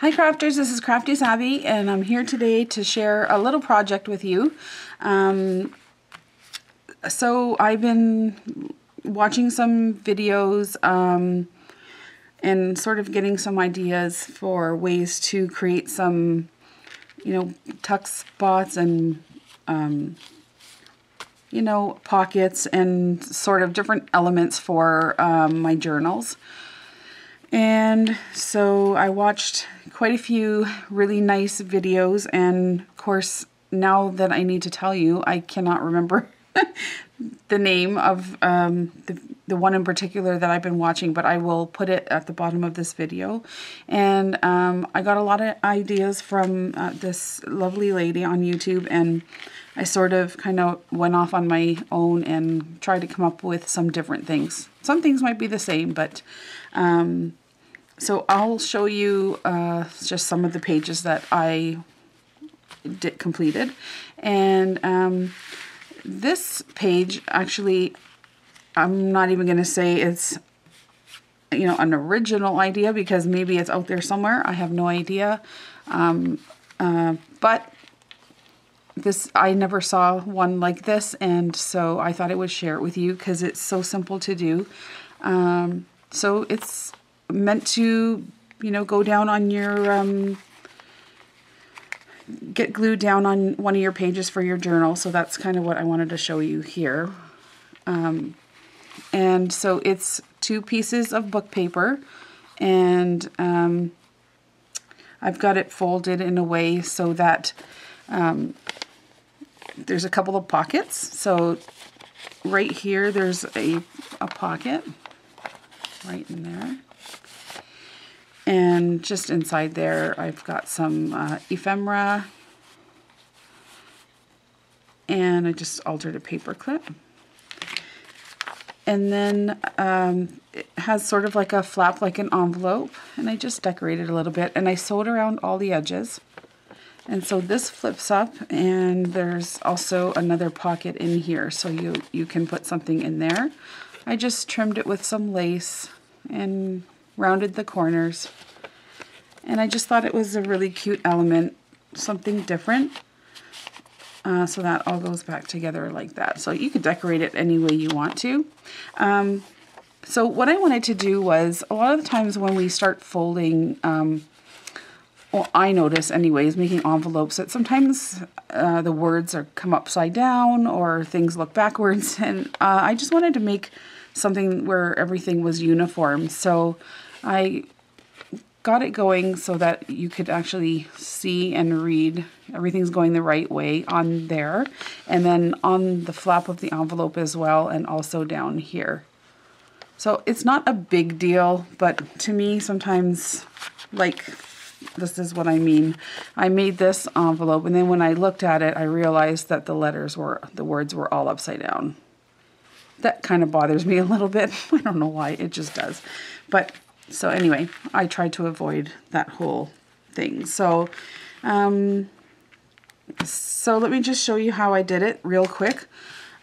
Hi crafters, this is Crafty Savvy and I'm here today to share a little project with you. So I've been watching some videos and sort of getting some ideas for ways to create some, tuck spots and, pockets and sort of different elements for my journals. And so I watched quite a few really nice videos, and of course now that I need to tell you, I cannot remember the name of the one in particular that I've been watching, but I will put it at the bottom of this video. And I got a lot of ideas from this lovely lady on YouTube, and I sort of kind of went off on my own and tried to come up with some different things. Some things might be the same, but so I'll show you just some of the pages that I completed. And this page, actually, I'm not even going to say it's, an original idea, because maybe it's out there somewhere. I have no idea. But I never saw one like this, and so I thought I would share it with you because it's so simple to do. So it's meant to, go down on your, get glued down on one of your pages for your journal. So that's kind of what I wanted to show you here. And so it's 2 pieces of book paper, and I've got it folded in a way so that there's a couple of pockets. So right here, there's a pocket right in there. And just inside there, I've got some ephemera, and I just altered a paper clip. And then it has sort of like a flap, like an envelope, and I just decorated a little bit, and I sewed around all the edges. And so this flips up, and there's also another pocket in here, so you can put something in there. I just trimmed it with some lace and rounded the corners, and I just thought it was a really cute element, something different. So that all goes back together like that. So you could decorate it any way you want to. So what I wanted to do was, a lot of the times when we start folding, well, I notice anyways, making envelopes, that sometimes the words come upside down or things look backwards, and I just wanted to make something where everything was uniform. So I got it going so that you could actually see and read everything's going the right way on there, and then on the flap of the envelope as well, and also down here. So it's not a big deal, but to me sometimes, like, this is what I mean. I made this envelope, and then when I looked at it, I realized that the words were all upside down. That kind of bothers me a little bit. I don't know why, it just does. But so anyway, I tried to avoid that whole thing. So, so let me just show you how I did it real quick.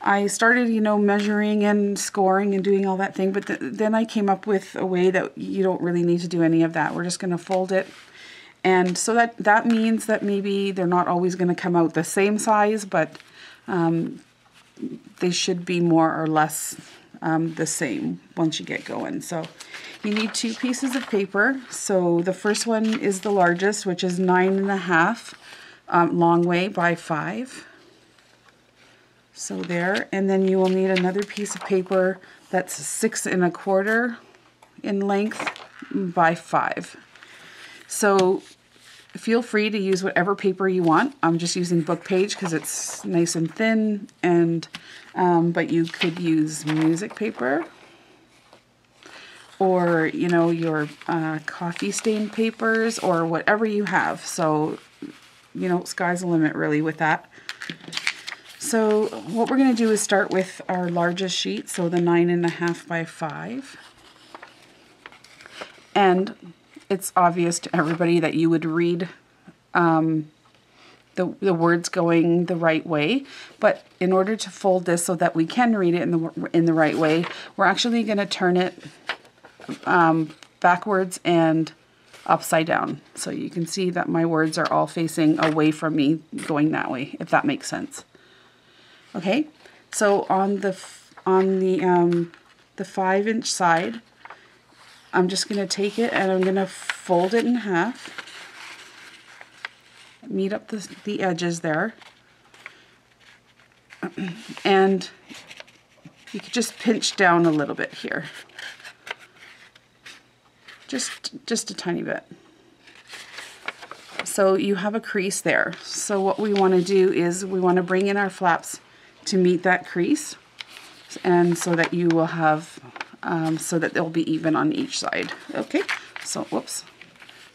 I started, measuring and scoring and doing all that thing, but then I came up with a way that you don't really need to do any of that. We're just going to fold it. And so that means that maybe they're not always going to come out the same size, but they should be more or less the same once you get going. So you need 2 pieces of paper. So the first one is the largest, which is 9.5 long way by 5. So there, and then you will need another piece of paper that's 6 1/4 in length by 5. So feel free to use whatever paper you want. I'm just using book page because it's nice and thin, and but you could use music paper, or your coffee stain papers, or whatever you have. So sky's the limit really with that. So what we're going to do is start with our largest sheet, so the 9.5 by 5. And it's obvious to everybody that you would read the words going the right way, but in order to fold this so that we can read it in the right way, we're actually going to turn it backwards and upside down. So you can see that my words are all facing away from me, going that way, if that makes sense. Okay, so on the 5-inch side, I'm just going to take it and I'm going to fold it in half, meet up the edges there, and you could just pinch down a little bit here, just a tiny bit. So you have a crease there. So what we want to do is we want to bring in our flaps to meet that crease, and so that you will have so that they'll be even on each side. Okay, so whoops.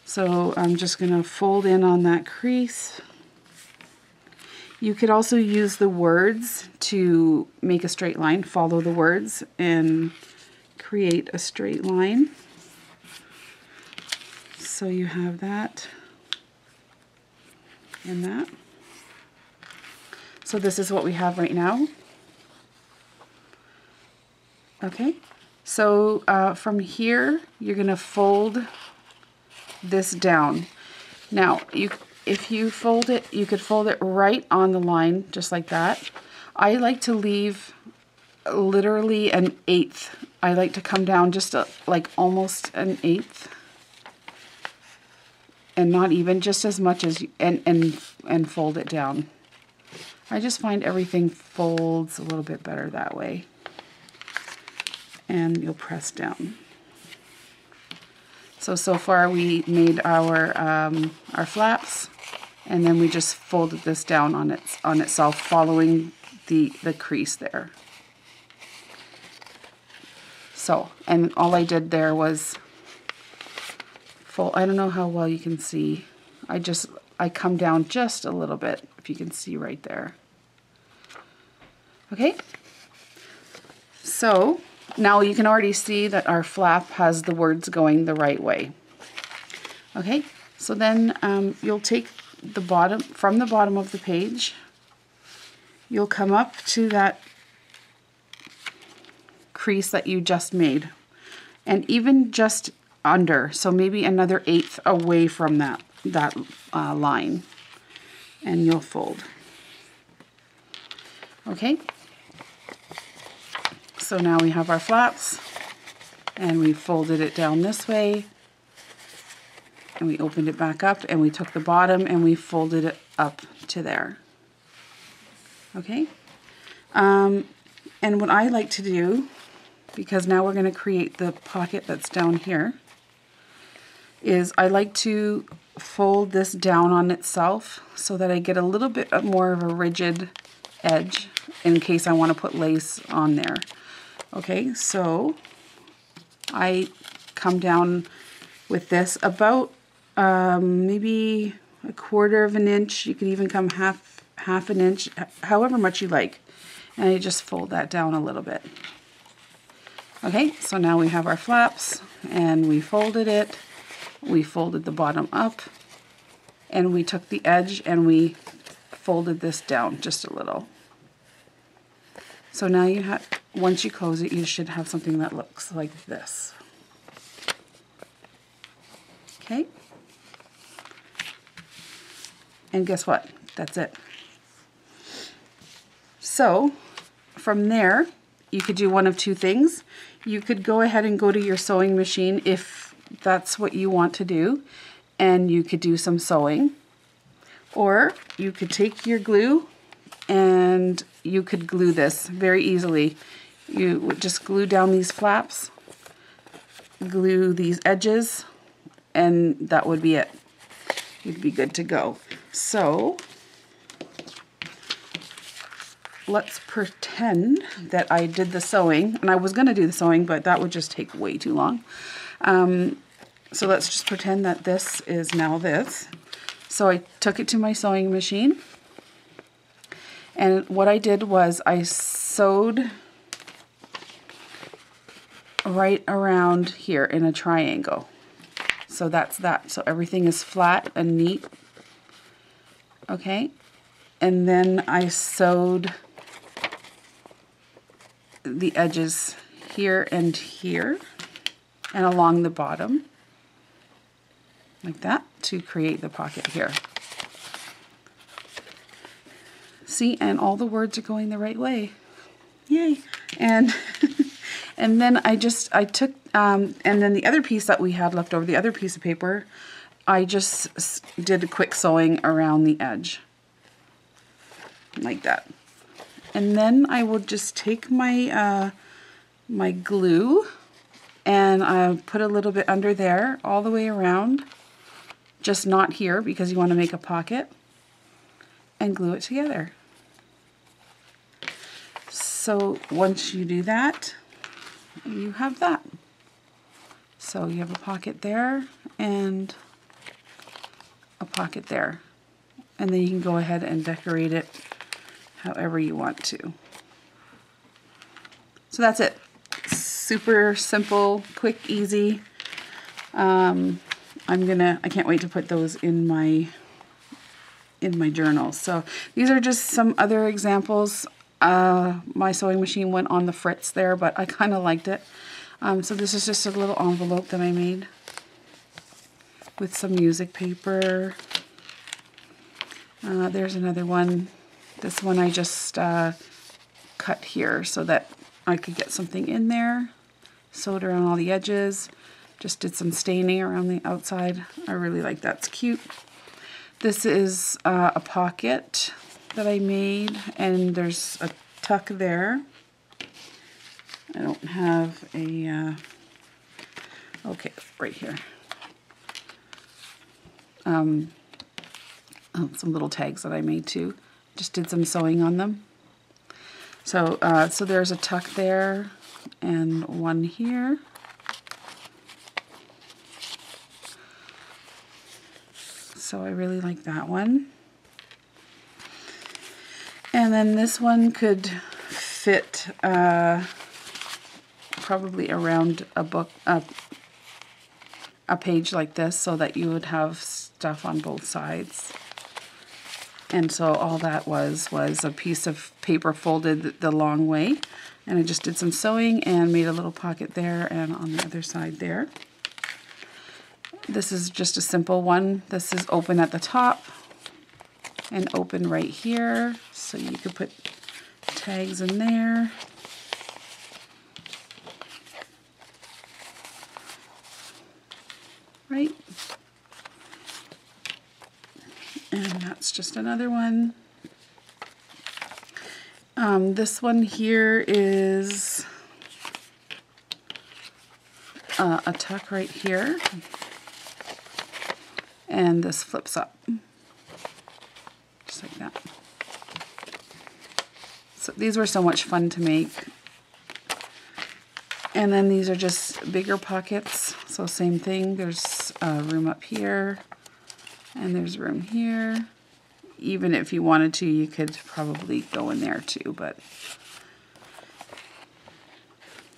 So I'm just going to fold in on that crease. You could also use the words to make a straight line. Follow the words and create a straight line. So you have that and that. So this is what we have right now. Okay, so from here, you're going to fold this down. Now, if you fold it, you could fold it right on the line, just like that. I like to leave literally an 1/8. I like to come down just like almost an 1/8. And not even, just as much as you, and fold it down. I just find everything folds a little bit better that way. And you'll press down. So far we made our flaps, and then we just folded this down on itself, following the crease there. So, and all I did there was fold. I don't know how well you can see. I come down just a little bit, if you can see right there. Okay. So now you can already see that our flap has the words going the right way. Okay, so then you'll take the bottom, from the bottom of the page, you'll come up to that crease that you just made, and even just under, so maybe another 1/8 away from that line, and you'll fold. Okay. So now we have our flaps, and we folded it down this way, and we opened it back up, and we took the bottom and we folded it up to there. Okay, and what I like to do, because now we're going to create the pocket that's down here, is I like to fold this down on itself so that I get a little bit more of a rigid edge in case I want to put lace on there. Okay, so I come down with this about maybe 1/4 of an inch. You can even come half an inch, however much you like. And I just fold that down a little bit. Okay, so now we have our flaps, and we folded it. We folded the bottom up, and we took the edge and we folded this down just a little. So now you have, once you close it, you should have something that looks like this. Okay. And guess what? That's it. So from there, you could do one of two things. You could go ahead and go to your sewing machine if that's what you want to do, and you could do some sewing. Or you could take your glue and you could glue this very easily. You would just glue down these flaps, glue these edges, and that would be it. You'd be good to go. So let's pretend that I did the sewing, and I was going to do the sewing, but that would just take way too long. So let's just pretend that this is now this. So I took it to my sewing machine, and what I did was I sewed right around here in a triangle. So that's that. So everything is flat and neat. Okay, and then I sewed the edges here and here and along the bottom. like that to create the pocket here. See, and all the words are going the right way. Yay. And and then I took and then the other piece that we had left over, the other piece of paper, I just did a quick sewing around the edge like that. And then I will just take my my glue and I put a little bit under there all the way around, just not here because you want to make a pocket, and glue it together. So once you do that, you have that. So you have a pocket there and a pocket there. And then you can go ahead and decorate it however you want to. So that's it. Super simple, quick, easy. I can't wait to put those in my journal. So these are just some other examples. My sewing machine went on the fritz there, but I kind of liked it. So this is just a little envelope that I made with some music paper. There's another one. This one I just cut here so that I could get something in there. Sewed around all the edges. Just did some staining around the outside. I really like that. It's cute. This is a pocket that I made, and there's a tuck there. I don't have a, okay, right here. Some little tags that I made too. Just did some sewing on them. So, so there's a tuck there and one here. So I really like that one. And then this one could fit probably around a book, a page like this, so that you would have stuff on both sides. And so all that was a piece of paper folded the long way. And I just did some sewing and made a little pocket there and on the other side there. This is just a simple one. This is open at the top and open right here. So you could put tags in there. Right. And that's just another one. This one here is a tuck right here. And this flips up. Just like that. So these were so much fun to make. And then these are just bigger pockets. So same thing. There's room up here. And there's room here. Even if you wanted to, you could probably go in there too, but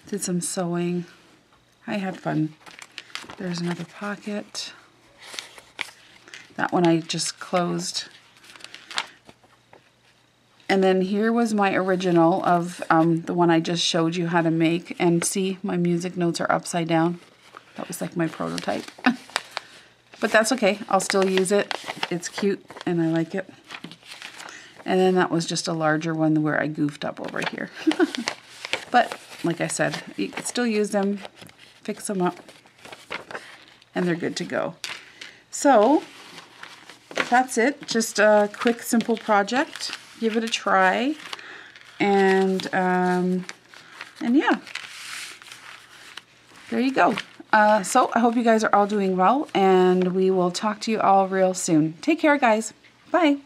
did some sewing. I had fun. There's another pocket. That one I just closed. And then here was my original of the one I just showed you how to make. And see, my music notes are upside down. That was like my prototype. But that's okay. I'll still use it. It's cute and I like it. And then that was just a larger one where I goofed up over here. But like I said, you can still use them, fix them up, and they're good to go. So that's it. Just a quick, simple project. Give it a try. And yeah, there you go. So I hope you guys are all doing well, and we will talk to you all real soon. Take care, guys. Bye.